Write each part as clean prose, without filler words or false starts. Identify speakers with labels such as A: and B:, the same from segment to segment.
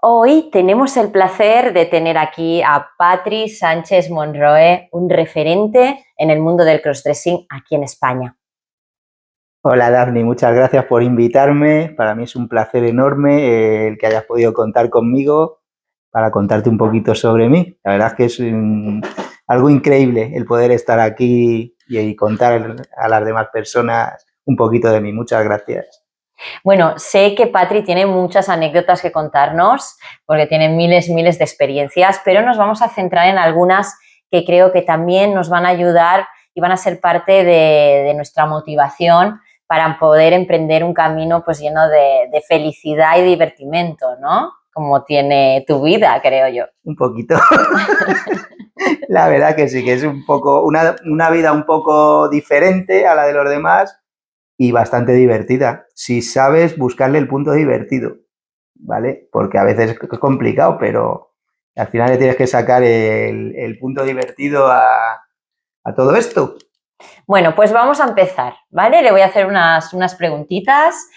A: Hoy tenemos el placer de tener aquí a Patri Sánchez Monroe, un referente en el mundo del crossdressing aquí en España.
B: Hola Daphne, muchas gracias por invitarme. Para mí es un placer enorme el que hayas podido contar conmigo para contarte un poquito sobre mí. La verdad es que es algo increíble el poder estar aquí y contar a las demás personas un poquito de mí. Muchas gracias.
A: Bueno, sé que Patri tiene muchas anécdotas que contarnos porque tiene miles de experiencias, pero nos vamos a centrar en algunas que creo que también nos van a ayudar y van a ser parte de nuestra motivación para poder emprender un camino pues lleno de felicidad y divertimento, ¿no? Como tiene tu vida, creo yo.
B: Un poquito. La verdad que sí, que es un poco una vida un poco diferente a la de los demás y bastante divertida. Si sabes buscarle el punto divertido, ¿vale? Porque a veces es complicado, pero al final le tienes que sacar el punto divertido a todo esto.
A: Bueno, pues vamos a empezar, ¿vale? Le voy a hacer unas preguntitas.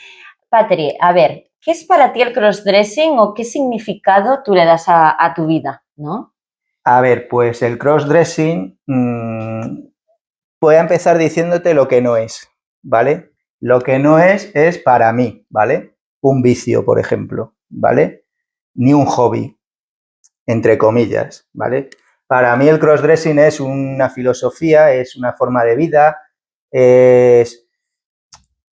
A: Patri, a ver, ¿qué es para ti el crossdressing o qué significado tú le das a tu vida, ¿no?
B: A ver, pues el crossdressing, voy a empezar diciéndote lo que no es, ¿vale? Lo que no es para mí, ¿vale? Un vicio, por ejemplo, ¿vale? Ni un hobby, entre comillas, ¿vale? Para mí el crossdressing es una filosofía, es una forma de vida, es,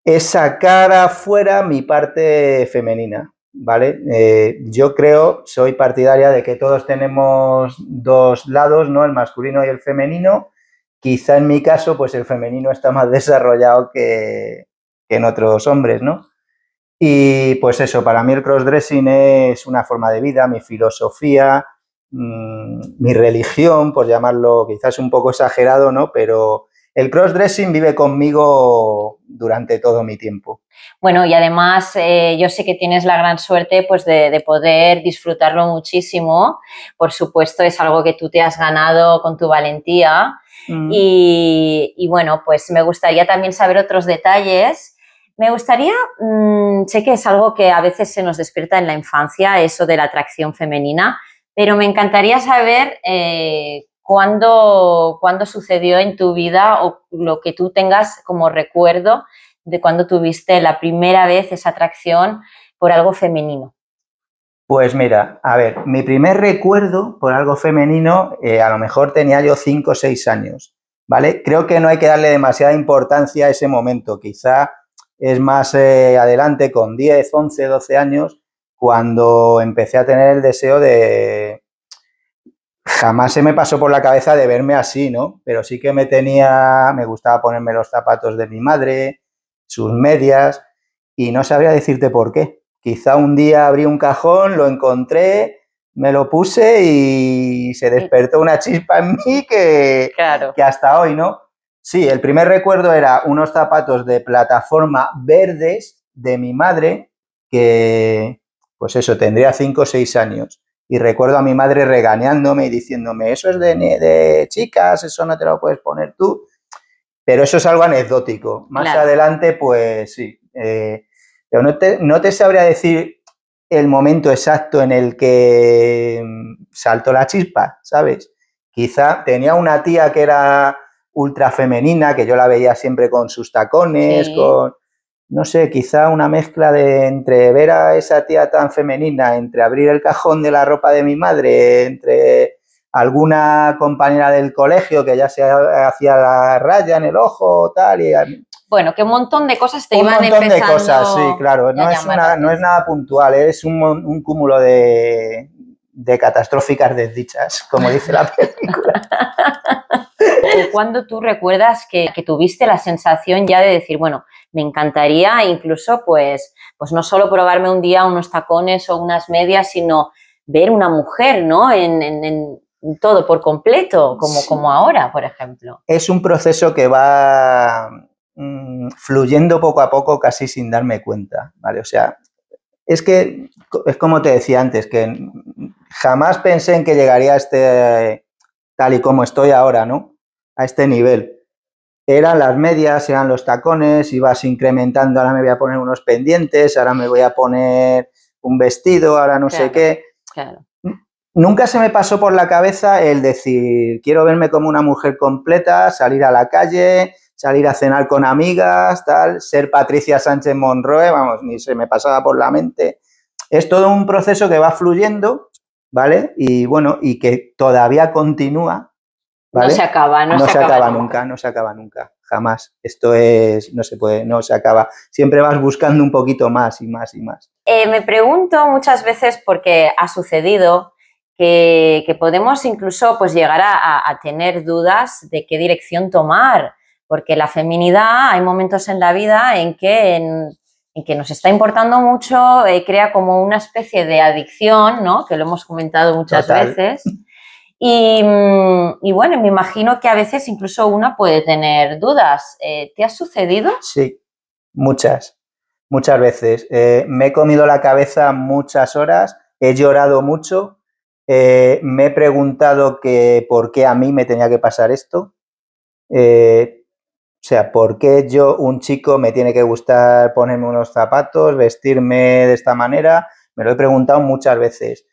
B: es sacar afuera mi parte femenina, ¿vale? Yo creo, soy partidaria de que todos tenemos dos lados, ¿no? El masculino y el femenino. Quizá en mi caso, pues el femenino está más desarrollado que en otros hombres, ¿no? Y pues eso, para mí el crossdressing es una forma de vida, mi filosofía, mi religión, por llamarlo quizás un poco exagerado, ¿no? Pero el crossdressing vive conmigo durante todo mi tiempo.
A: Bueno, y además yo sé que tienes la gran suerte pues de poder disfrutarlo muchísimo. Por supuesto, es algo que tú te has ganado con tu valentía.
B: Mm.
A: Y bueno, pues me gustaría también saber otros detalles. Me gustaría, sé que es algo que a veces se nos despierta en la infancia, eso de la atracción femenina, pero me encantaría saber cuándo sucedió en tu vida o lo que tú tengas como recuerdo de cuando tuviste la primera vez esa atracción por algo femenino.
B: Pues mira, a ver, mi primer recuerdo por algo femenino, a lo mejor tenía yo 5 o 6 años, ¿vale? Creo que no hay que darle demasiada importancia a ese momento, quizá es más adelante, con 10, 11, 12 años, cuando empecé a tener el deseo de... Jamás se me pasó por la cabeza de verme así, ¿no? Pero sí que me gustaba ponerme los zapatos de mi madre, sus medias, y no sabría decirte por qué. Quizá un día abrí un cajón, lo encontré, me lo puse y se despertó una chispa en mí
A: Claro.
B: que hasta hoy, ¿no? Sí, el primer recuerdo era unos zapatos de plataforma verdes de mi madre, que, pues eso, tendría 5 o 6 años. Y recuerdo a mi madre regañándome y diciéndome, eso es de chicas, eso no te lo puedes poner tú. Pero eso es algo anecdótico. Más
A: Claro.
B: adelante, pues sí. Pero no te sabría decir el momento exacto en el que saltó la chispa, ¿sabes? Quizá tenía una tía que era ultra femenina, que yo la veía siempre con sus tacones,
A: Sí.
B: con, no sé, quizá una mezcla de entre ver a esa tía tan femenina, entre abrir el cajón de la ropa de mi madre, entre alguna compañera del colegio que ya se hacía la raya en el ojo, tal, y
A: Bueno, que un montón de cosas te
B: un
A: iban
B: montón de cosas, sí,
A: empezando
B: claro.
A: a llamar la
B: No es
A: atención.
B: nada puntual, es un cúmulo de catastróficas desdichas, como dice la película.
A: ¿O cuando tú recuerdas que tuviste la sensación ya de decir, bueno, me encantaría incluso pues no solo probarme un día unos tacones o unas medias, sino ver una mujer, ¿no? En todo por completo, como
B: Sí.
A: ahora, por ejemplo.
B: Es un proceso que va fluyendo poco a poco, casi sin darme cuenta, ¿vale? O sea, es que es como te decía antes, que jamás pensé en que llegaría a tal y como estoy ahora, ¿no? A este nivel. Eran las medias, eran los tacones, ibas incrementando, ahora me voy a poner unos pendientes, ahora me voy a poner un vestido, ahora no sé qué.
A: Claro.
B: Nunca se me pasó por la cabeza el decir, quiero verme como una mujer completa, salir a la calle, salir a cenar con amigas, tal, ser Patricia Sánchez Monroe, vamos, ni se me pasaba por la mente. Es todo un proceso que va fluyendo, ¿vale? Y bueno, y que todavía continúa, ¿vale?
A: No se acaba,
B: no se acaba nunca, no se acaba nunca, jamás. Esto es, no se puede, no se acaba. Siempre vas buscando un poquito más y más y más.
A: Me pregunto muchas veces, porque ha sucedido, que podemos incluso pues, llegar a tener dudas de qué dirección tomar, porque la feminidad, hay momentos en la vida en que nos está importando mucho, crea como una especie de adicción, ¿no? Que lo hemos comentado muchas veces. Y bueno, me imagino que a veces incluso una puede tener dudas. ¿Te ha sucedido?
B: Sí, muchas veces. Me he comido la cabeza muchas horas, he llorado mucho, me he preguntado que por qué a mí me tenía que pasar esto. O sea, ¿por qué yo, un chico, me tiene que gustar ponerme unos zapatos, vestirme de esta manera? Me lo he preguntado muchas veces.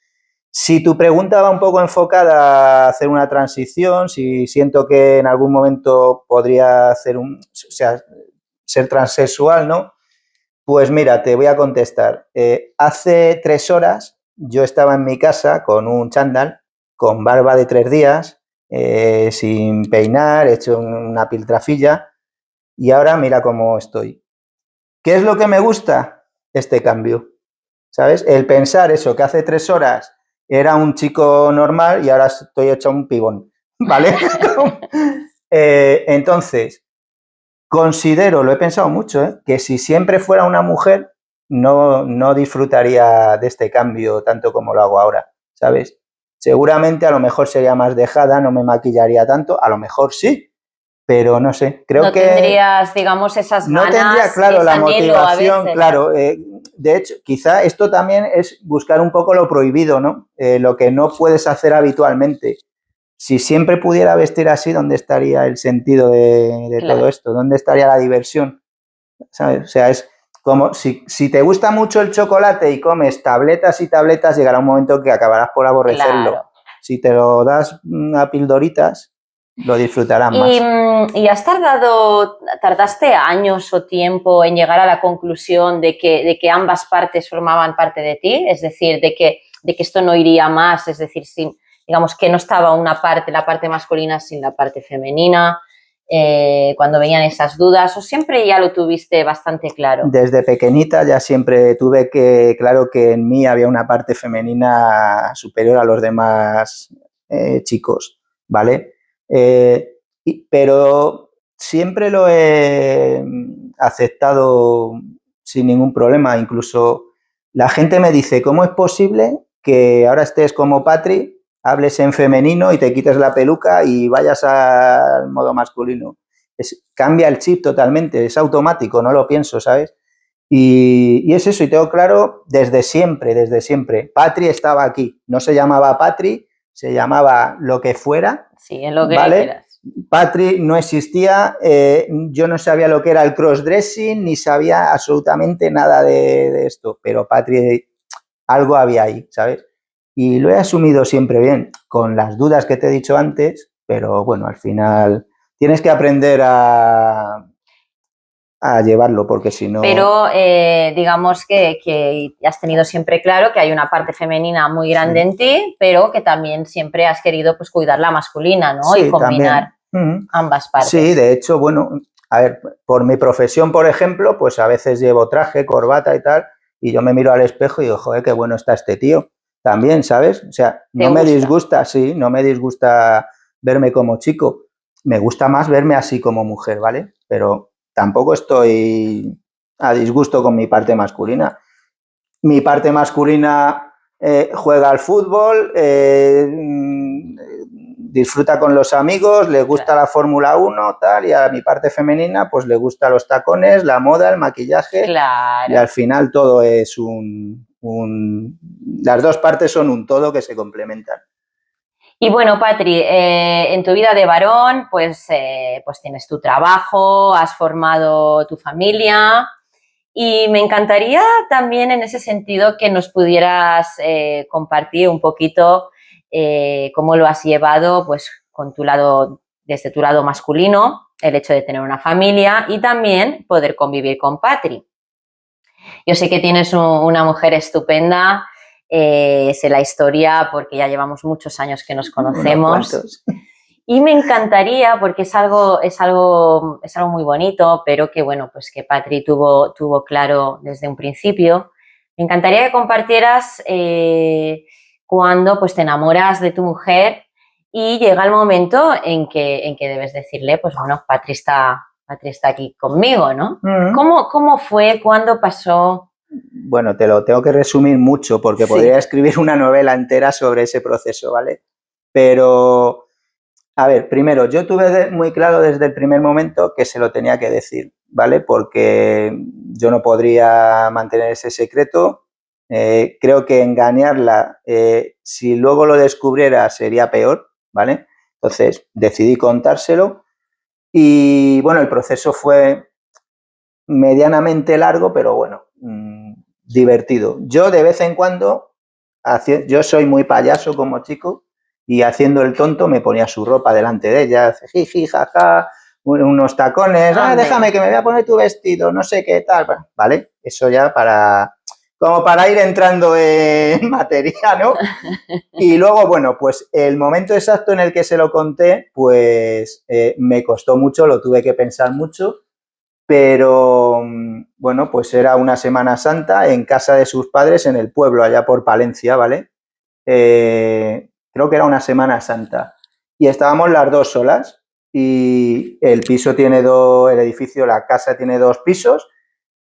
B: Si tu pregunta va un poco enfocada a hacer una transición, si siento que en algún momento podría hacer ser transexual, ¿no? Pues mira, te voy a contestar. Hace 3 horas yo estaba en mi casa con un chándal, con barba de 3 días, sin peinar, hecho una piltrafilla, y ahora mira cómo estoy. ¿Qué es lo que me gusta? Este cambio, ¿sabes? El pensar eso, que hace 3 horas era un chico normal y ahora estoy hecho un pibón, ¿vale? Entonces, considero, lo he pensado mucho, que si siempre fuera una mujer, no disfrutaría de este cambio tanto como lo hago ahora, ¿sabes? Seguramente a lo mejor sería más dejada, no me maquillaría tanto, a lo mejor sí, pero no sé, creo
A: no
B: que...
A: tendrías, digamos, esas
B: no
A: ganas,
B: tendría, claro,
A: ese
B: la
A: anhelo a
B: motivación,
A: veces.
B: claro. De hecho, quizá esto también es buscar un poco lo prohibido, ¿no? Lo que no puedes hacer habitualmente. Si siempre pudiera vestir así, ¿dónde estaría el sentido de
A: Claro.
B: todo esto? ¿Dónde estaría la diversión? ¿Sabes? O sea, es como si te gusta mucho el chocolate y comes tabletas y tabletas, llegará un momento que acabarás por aborrecerlo.
A: Claro.
B: Si te lo das a pildoritas, lo disfrutarás más.
A: ¿Y tardaste años o tiempo en llegar a la conclusión de que ambas partes formaban parte de ti? Es decir, de que esto no iría más, es decir, digamos que no estaba una parte, la parte masculina sin la parte femenina, cuando venían esas dudas, o siempre ya lo tuviste bastante claro.
B: Desde pequeñita ya siempre tuve claro que en mí había una parte femenina superior a los demás chicos, ¿vale? Pero siempre lo he aceptado sin ningún problema. Incluso la gente me dice, ¿cómo es posible que ahora estés como Patri, hables en femenino y te quites la peluca y vayas al modo masculino? Cambia el chip totalmente, es automático, no lo pienso, ¿sabes? Y es eso, y tengo claro desde siempre. Patri estaba aquí, no se llamaba Patri, se llamaba lo que fuera.
A: Sí, en lo que
B: ¿vale?
A: quieras.
B: Patri no existía, yo no sabía lo que era el crossdressing, ni sabía absolutamente nada de esto, pero Patri, algo había ahí, ¿sabes? Y lo he asumido siempre bien, con las dudas que te he dicho antes, pero bueno, al final tienes que aprender a llevarlo, porque si no...
A: Pero digamos que has tenido siempre claro que hay una parte femenina muy grande en ti, pero que también siempre has querido pues, cuidar la masculina, ¿no?
B: Sí,
A: y combinar ambas partes.
B: Sí, de hecho, bueno, a ver, por mi profesión, por ejemplo, pues a veces llevo traje, corbata y tal, y yo me miro al espejo y digo, joder, qué bueno está este tío. También, ¿sabes? O sea, no me disgusta, sí, no me disgusta verme como chico. Me gusta más verme así como mujer, ¿vale? Pero tampoco estoy a disgusto con mi parte masculina. Mi parte masculina juega al fútbol, disfruta con los amigos, le gusta la Fórmula 1, tal, y a mi parte femenina pues le gusta los tacones, la moda, el maquillaje,
A: claro.
B: Y al final todo es las dos partes son un todo que se complementan.
A: Y bueno, Patri, en tu vida de varón, pues tienes tu trabajo, has formado tu familia Y me encantaría también en ese sentido que nos pudieras compartir un poquito cómo lo has llevado pues con tu lado, desde tu lado masculino, el hecho de tener una familia y también poder convivir con Patri. Yo sé que tienes una mujer estupenda, sé la historia porque ya llevamos muchos años que nos conocemos. Y me encantaría, porque es algo muy bonito, pero que bueno, pues que Patri tuvo claro desde un principio. Me encantaría que compartieras cuando pues te enamoras de tu mujer y llega el momento en que debes decirle, pues bueno, Patri está aquí conmigo, ¿no? ¿Cómo fue? ¿Cuándo pasó?
B: Bueno, te lo tengo que resumir mucho porque podría escribir una novela entera sobre ese proceso, ¿vale? Pero, a ver, primero, yo tuve muy claro desde el primer momento que se lo tenía que decir, ¿vale? Porque yo no podría mantener ese secreto. Creo que engañarla, si luego lo descubriera, sería peor, ¿vale? Entonces, decidí contárselo y, bueno, el proceso fue medianamente largo, pero bueno, divertido. Yo de vez en cuando, yo soy muy payaso como chico y haciendo el tonto me ponía su ropa delante de ella, jiji, jaja, unos tacones, déjame que me voy a poner tu vestido, no sé qué tal, ¿vale? Eso ya como para ir entrando en materia, ¿no? Y luego, bueno, pues el momento exacto en el que se lo conté, pues me costó mucho, lo tuve que pensar mucho. Pero, bueno, pues era una Semana Santa en casa de sus padres en el pueblo, allá por Palencia, ¿vale? Creo que era una Semana Santa. Y estábamos las dos solas y el piso tiene el edificio, la casa tiene 2 pisos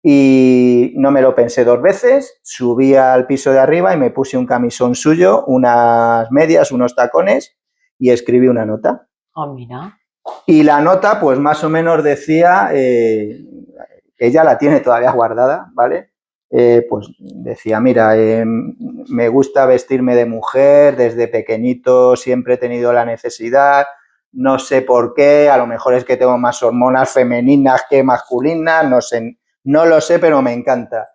B: y no me lo pensé 2 veces, subí al piso de arriba y me puse un camisón suyo, unas medias, unos tacones y escribí una nota.
A: Oh, mira.
B: Y la nota, pues más o menos decía, ella la tiene todavía guardada, ¿vale? Pues decía, mira, me gusta vestirme de mujer, desde pequeñito siempre he tenido la necesidad, no sé por qué, a lo mejor es que tengo más hormonas femeninas que masculinas, no sé, no lo sé, pero me encanta.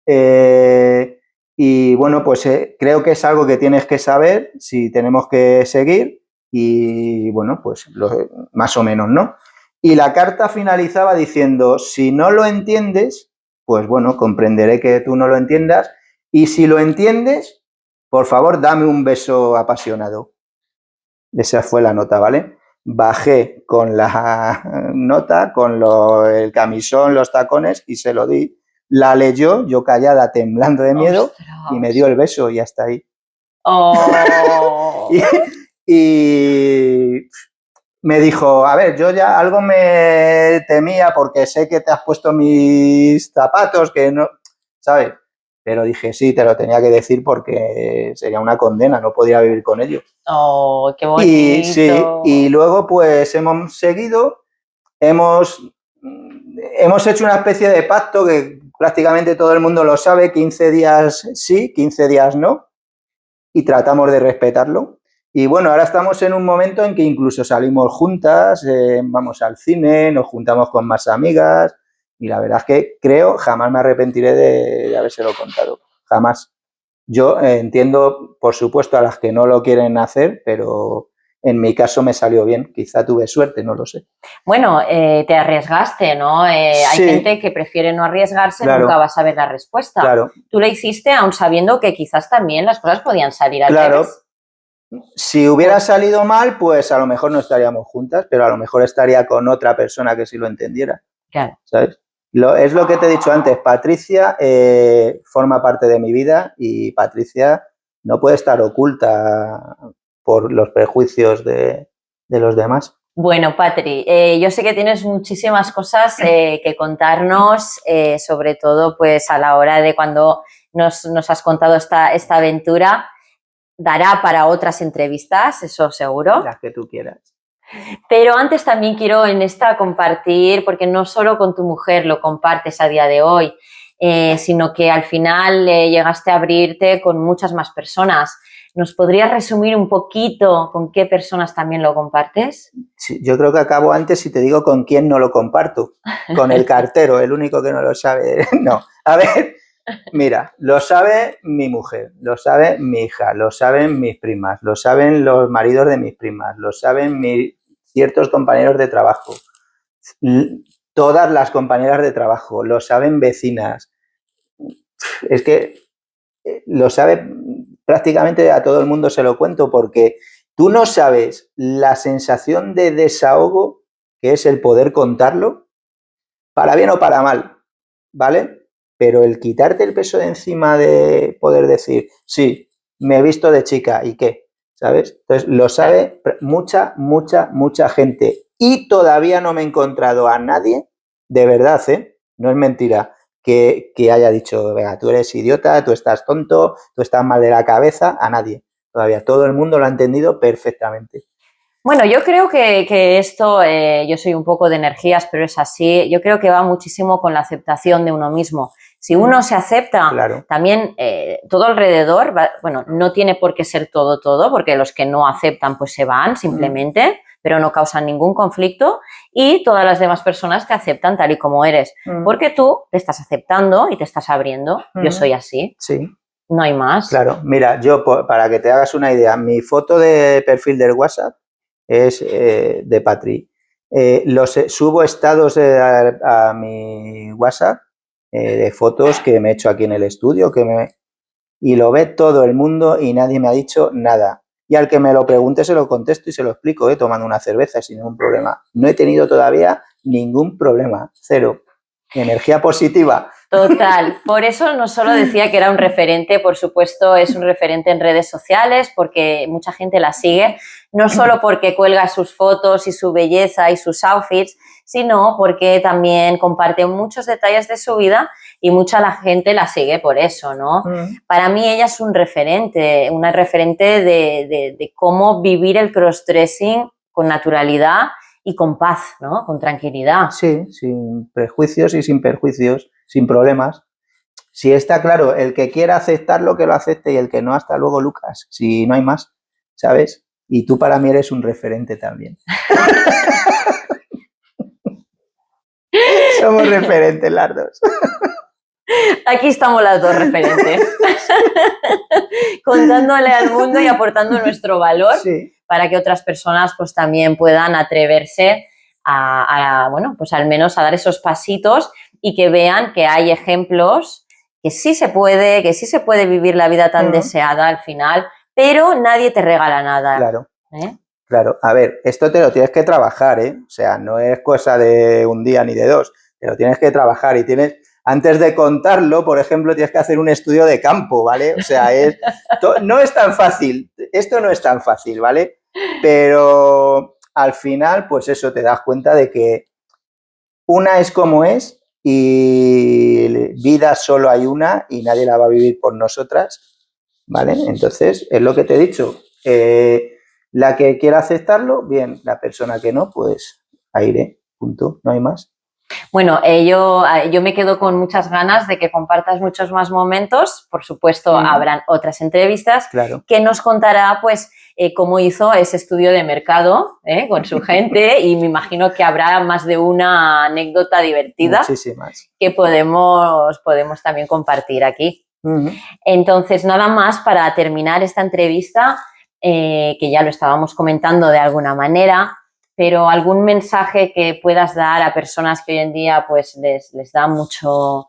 B: Y bueno, pues creo que es algo que tienes que saber si tenemos que seguir. Y bueno, pues más o menos, ¿no? Y la carta finalizaba diciendo, si no lo entiendes, pues bueno, comprenderé que tú no lo entiendas. Y si lo entiendes, por favor, dame un beso apasionado. Esa fue la nota, ¿vale? Bajé con la nota, con el camisón, los tacones y se lo di. La leyó, yo callada, temblando de miedo, ¡ostras! Y me dio el beso y hasta ahí.
A: Oh.
B: y me dijo, a ver, yo ya algo me temía porque sé que te has puesto mis zapatos, que no, ¿sabes? Pero dije, sí, te lo tenía que decir porque sería una condena, no podía vivir con ellos.
A: Oh, qué bonito.
B: Y sí, y luego pues hemos seguido, hemos hecho una especie de pacto que prácticamente todo el mundo lo sabe, 15 días sí, 15 días no, y tratamos de respetarlo. Y bueno, ahora estamos en un momento en que incluso salimos juntas, vamos al cine, nos juntamos con más amigas y la verdad es que creo, jamás me arrepentiré de habérselo contado, jamás. Yo entiendo, por supuesto, a las que no lo quieren hacer, pero en mi caso me salió bien. Quizá tuve suerte, no lo sé.
A: Bueno, te arriesgaste, ¿no? Sí. Hay gente que prefiere no arriesgarse, claro. Nunca va a saber la respuesta.
B: Claro.
A: Tú lo hiciste aún sabiendo que quizás también las cosas podían salir al
B: revés.
A: Claro.
B: Si hubiera salido mal, pues a lo mejor no estaríamos juntas, pero a lo mejor estaría con otra persona que sí lo entendiera.
A: Claro.
B: ¿Sabes? Es lo que te he dicho antes. Patricia forma parte de mi vida y Patricia no puede estar oculta por los prejuicios de los demás.
A: Bueno, Patri, yo sé que tienes muchísimas cosas que contarnos, sobre todo pues a la hora de cuando nos has contado esta aventura. Dará para otras entrevistas, eso seguro.
B: Las que tú quieras.
A: Pero antes también quiero en esta compartir, porque no solo con tu mujer lo compartes a día de hoy, sino que al final llegaste a abrirte con muchas más personas. ¿Nos podrías resumir un poquito con qué personas también lo compartes?
B: Sí, yo creo que acabo antes si te digo con quién no lo comparto. Con el cartero, el único que no lo sabe. No, a ver, mira, lo sabe mi mujer, lo sabe mi hija, lo saben mis primas, lo saben los maridos de mis primas, lo saben ciertos compañeros de trabajo, todas las compañeras de trabajo, lo saben vecinas. Es que lo sabe prácticamente a todo el mundo, se lo cuento, porque tú no sabes la sensación de desahogo que es el poder contarlo, para bien o para mal, ¿vale? Pero el quitarte el peso de encima de poder decir, sí, me he visto de chica, ¿y qué? ¿Sabes? Entonces, lo sabe mucha gente. Y todavía no me he encontrado a nadie, de verdad, no es mentira, que haya dicho, venga, tú eres idiota, tú estás tonto, tú estás mal de la cabeza, a nadie. Todavía todo el mundo lo ha entendido perfectamente.
A: Bueno, yo creo que esto, yo soy un poco de energías, pero es así, yo creo que va muchísimo con la aceptación de uno mismo. Si uno se acepta,
B: claro.
A: También todo alrededor, bueno, no tiene por qué ser todo, porque los que no aceptan pues se van simplemente, pero no causan ningún conflicto, y todas las demás personas te aceptan tal y como eres, porque tú te estás aceptando y te estás abriendo. Yo soy así.
B: Sí.
A: No hay más.
B: Claro, mira, yo para que te hagas una idea, mi foto de perfil del WhatsApp es de Patri. Subo estados a mi WhatsApp de fotos que me he hecho aquí en el estudio y lo ve todo el mundo y nadie me ha dicho nada. Y al que me lo pregunte se lo contesto y se lo explico, tomando una cerveza sin ningún problema. No he tenido todavía ningún problema, cero. Energía positiva.
A: Total, por eso no solo decía que era un referente, por supuesto es un referente en redes sociales porque mucha gente la sigue, no solo porque cuelga sus fotos y su belleza y sus outfits, sino porque también comparte muchos detalles de su vida y mucha la gente la sigue por eso, ¿no? Para mí ella es un referente, una referente de cómo vivir el crossdressing con naturalidad y con paz, ¿no? Con tranquilidad.
B: Sí, sin prejuicios y sin perjuicios, sin problemas. Si está claro, el que quiera aceptarlo, que lo acepte, y el que no, hasta luego, Lucas. Si no hay más, ¿sabes? Y tú para mí eres un referente también. Somos referentes las dos.
A: Aquí estamos las dos referentes. Contándole al mundo y aportando nuestro valor, sí, para que otras personas pues también puedan atreverse bueno, pues al menos a dar esos pasitos y que vean que hay ejemplos que sí se puede vivir la vida tan deseada al final, pero nadie te regala nada.
B: Claro. Claro, a ver, esto te lo tienes que trabajar, O sea, no es cosa de un día ni de dos, te lo tienes que trabajar y antes de contarlo, por ejemplo, tienes que hacer un estudio de campo, ¿vale? O sea, no es tan fácil, esto no es tan fácil, ¿vale? Pero al final, pues eso, te das cuenta de que una es como es y vida solo hay una y nadie la va a vivir por nosotras, ¿vale? Entonces, es lo que te he dicho. La que quiera aceptarlo, bien. La persona que no, pues aire, punto, no hay más.
A: Bueno, yo me quedo con muchas ganas de que compartas muchos más momentos. Por supuesto, habrán otras entrevistas,
B: claro,
A: que nos contará, pues, cómo hizo ese estudio de mercado con su gente, y me imagino que habrá más de una anécdota divertida.
B: Muchísimas.
A: Que podemos también compartir aquí. Entonces, nada más para terminar esta entrevista, que ya lo estábamos comentando de alguna manera, pero algún mensaje que puedas dar a personas que hoy en día pues les da mucho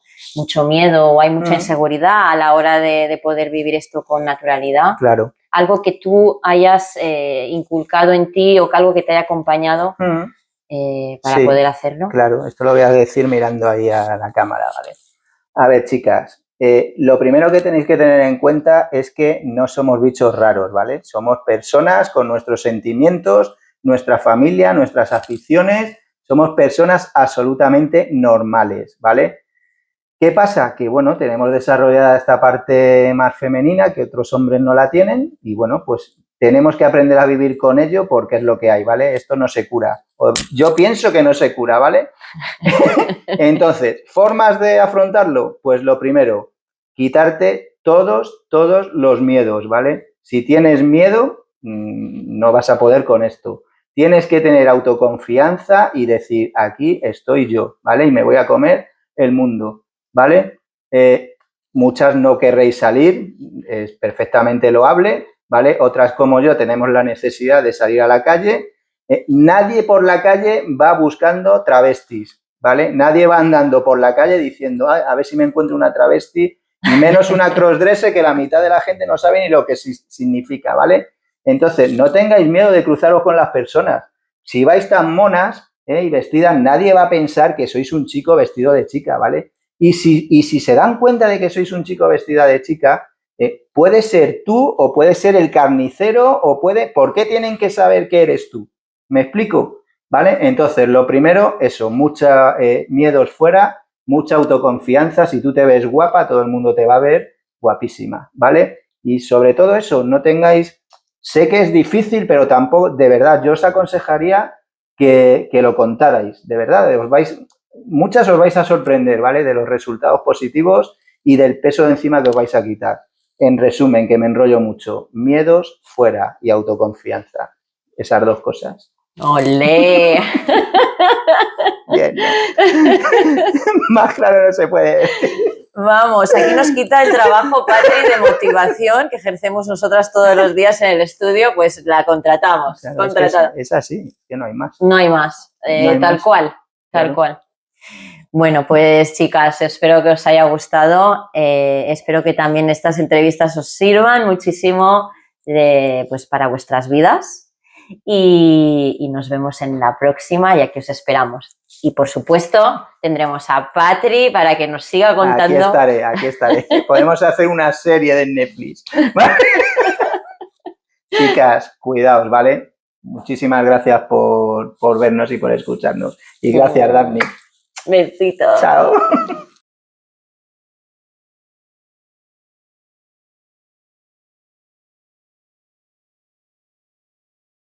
A: miedo o hay mucha inseguridad a la hora de poder vivir esto con naturalidad.
B: Claro.
A: Algo que tú hayas inculcado en ti o que algo que te haya acompañado para poder hacerlo.
B: Claro, esto lo voy a decir mirando ahí a la cámara, ¿vale? A ver, chicas, lo primero que tenéis que tener en cuenta es que no somos bichos raros, ¿vale? Somos personas con nuestros sentimientos, nuestra familia, nuestras aficiones, somos personas absolutamente normales, ¿vale? ¿Qué pasa? Que, bueno, tenemos desarrollada esta parte más femenina que otros hombres no la tienen y, bueno, pues tenemos que aprender a vivir con ello porque es lo que hay, ¿vale? Esto no se cura. Yo pienso que no se cura, ¿vale? Entonces, ¿formas de afrontarlo? Pues lo primero, quitarte todos los miedos, ¿vale? Si tienes miedo, no vas a poder con esto. Tienes que tener autoconfianza y decir, aquí estoy yo, ¿vale? Y me voy a comer el mundo, ¿vale? Muchas no querréis salir, es perfectamente loable, ¿vale? Otras como yo tenemos la necesidad de salir a la calle. Nadie por la calle va buscando travestis, ¿vale? Nadie va andando por la calle diciendo, a ver si me encuentro una travesti, y menos una crossdresser que la mitad de la gente no sabe ni lo que significa, ¿vale? Entonces, no tengáis miedo de cruzaros con las personas. Si vais tan monas y vestidas, nadie va a pensar que sois un chico vestido de chica, ¿vale? Y si se dan cuenta de que sois un chico vestida de chica, puede ser tú o puede ser el carnicero o puede... ¿Por qué tienen que saber que eres tú? ¿Me explico? ¿Vale? Entonces, lo primero, eso, mucha miedos fuera, mucha autoconfianza. Si tú te ves guapa, todo el mundo te va a ver guapísima, ¿vale? Y sobre todo eso, no tengáis... Sé que es difícil, pero tampoco, de verdad, yo os aconsejaría que lo contarais, de verdad, muchas os vais a sorprender, ¿vale? De los resultados positivos y del peso de encima que os vais a quitar. En resumen, que me enrollo mucho, miedos fuera y autoconfianza. Esas dos cosas.
A: ¡Olé!
B: Bien, ¿no? Más claro no se puede decir.
A: Vamos, aquí nos quita el trabajo, Patri, de motivación que ejercemos nosotras todos los días en el estudio, pues la contratamos.
B: Claro,
A: contratada.
B: Es así, que no hay más.
A: No hay más,
B: No hay
A: tal
B: más.
A: cual, tal
B: Claro.
A: cual. Bueno, pues chicas, espero que os haya gustado, espero que también estas entrevistas os sirvan muchísimo pues para vuestras vidas y nos vemos en la próxima y aquí os esperamos. Y por supuesto tendremos a Patri para que nos siga contando.
B: Aquí estaré. Podemos hacer una serie de Netflix. Chicas, cuidaos, ¿vale? Muchísimas gracias por vernos y por escucharnos. Y gracias, Daphne.
A: Besitos.
B: Chao.